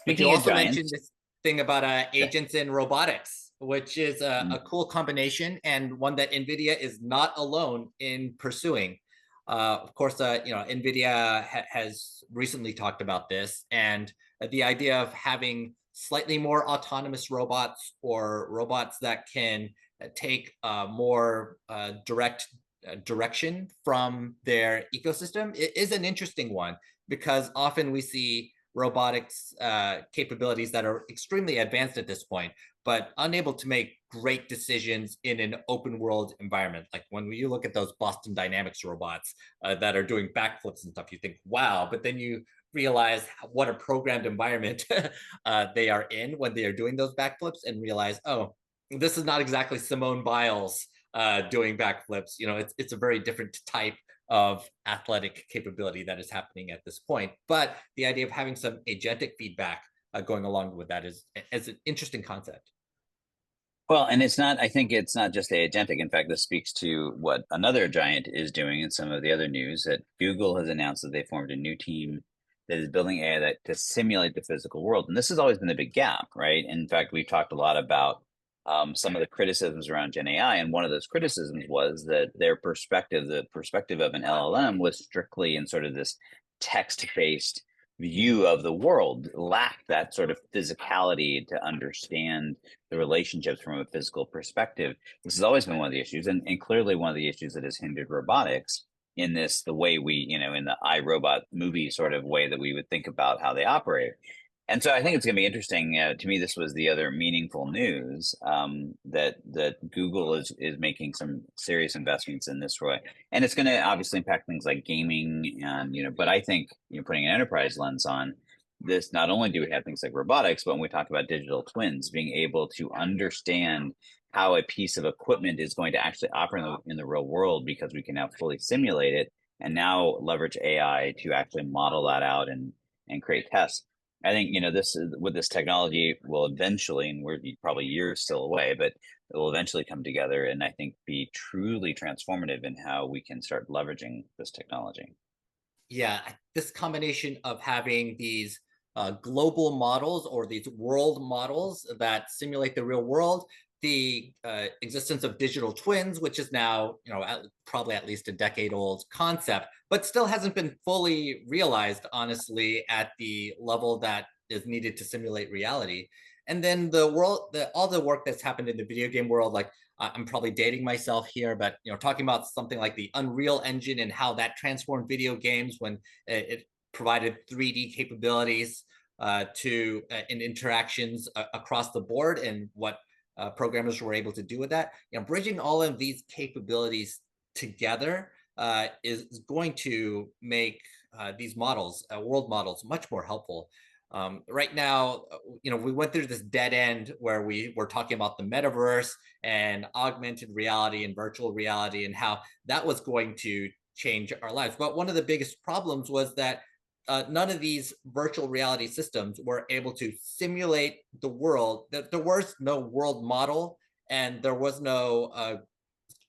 But you Speaking of also mentioned giants, this thing about yeah. agents in robotics, which is a Mm. cool combination and one that NVIDIA is not alone in pursuing. Of course, NVIDIA has recently talked about this, and the idea of having slightly more autonomous robots or robots that can take more direct direction from their ecosystem is an interesting one because often we see robotics capabilities that are extremely advanced at this point, but unable to make great decisions in an open world environment. Like when you look at those Boston Dynamics robots that are doing backflips and stuff, you think, wow, but then you realize what a programmed environment they are in when they are doing those backflips and realize, oh, this is not exactly Simone Biles doing backflips. It's a very different type of athletic capability that is happening at this point. But the idea of having some agentic feedback going along with that is an interesting concept. Well, and it's not, I think it's not just agentic. In fact, this speaks to what another giant is doing in some of the other news that Google has announced that they formed a new team that is building AI to simulate the physical world. And this has always been the big gap, right? In fact, we've talked a lot about some of the criticisms around Gen AI. And one of those criticisms was that their perspective, the perspective of an LLM, was strictly in sort of this text-based view of the world, lacked that sort of physicality to understand the relationships from a physical perspective. This has always been one of the issues, and clearly one of the issues that has hindered robotics in this, the way we, in the iRobot movie sort of way that we would think about how they operate. And so I think it's going to be interesting. To me, this was the other meaningful news, that Google is making some serious investments in this way, and it's going to obviously impact things like gaming, and But I think putting an enterprise lens on this, not only do we have things like robotics, but when we talk about digital twins, being able to understand how a piece of equipment is going to actually operate in the real world, because we can now fully simulate it, and now leverage AI to actually model that out and create tests. I think this is, with this technology will eventually, and we're probably years still away, but it will eventually come together and I think be truly transformative in how we can start leveraging this technology. Yeah, this combination of having these global models or these world models that simulate the real world, the existence of digital twins, which is now, probably at least a decade old concept, but still hasn't been fully realized, honestly, at the level that is needed to simulate reality. And then all the work that's happened in the video game world, like I'm probably dating myself here, but talking about something like the Unreal Engine and how that transformed video games when it provided 3D capabilities to in interactions across the board, and what programmers were able to do with that. Bridging all of these capabilities together is going to make these models, world models, much more helpful. Right now, we went through this dead end where we were talking about the metaverse and augmented reality and virtual reality and how that was going to change our lives. But one of the biggest problems was that none of these virtual reality systems were able to simulate the world. That there was no world model, and there was no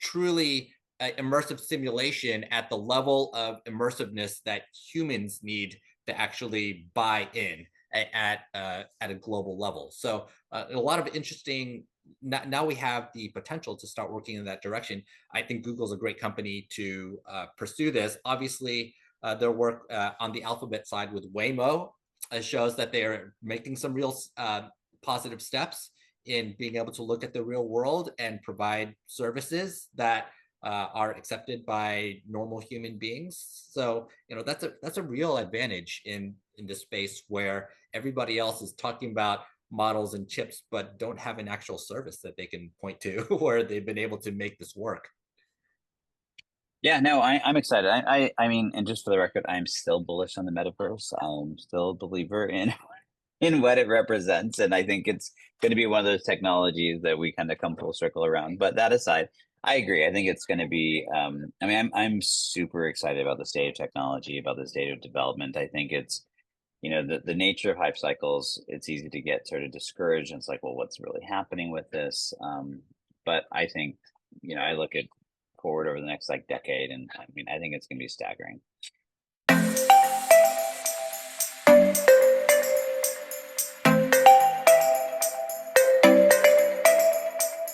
truly immersive simulation at the level of immersiveness that humans need to actually buy in at a global level. So a lot of interesting. Now we have the potential to start working in that direction. I think Google's a great company to pursue this. Obviously, their work on the Alphabet side with Waymo shows that they are making some real positive steps in being able to look at the real world and provide services that are accepted by normal human beings. So that's a real advantage in this space where everybody else is talking about models and chips, but don't have an actual service that they can point to where they've been able to make this work. Yeah, no, I'm excited. I mean, and just for the record, I'm still bullish on the metaverse. I'm still a believer in in what it represents, and I think it's going to be one of those technologies that we kind of come full circle around. But that aside, I agree. I think it's going to be. I mean, I'm super excited about the state of technology, about the state of development. I think it's the nature of hype cycles. It's easy to get sort of discouraged, and it's like, well, what's really happening with this? But I think I look at forward over the next like decade, and I mean, I think it's going to be staggering.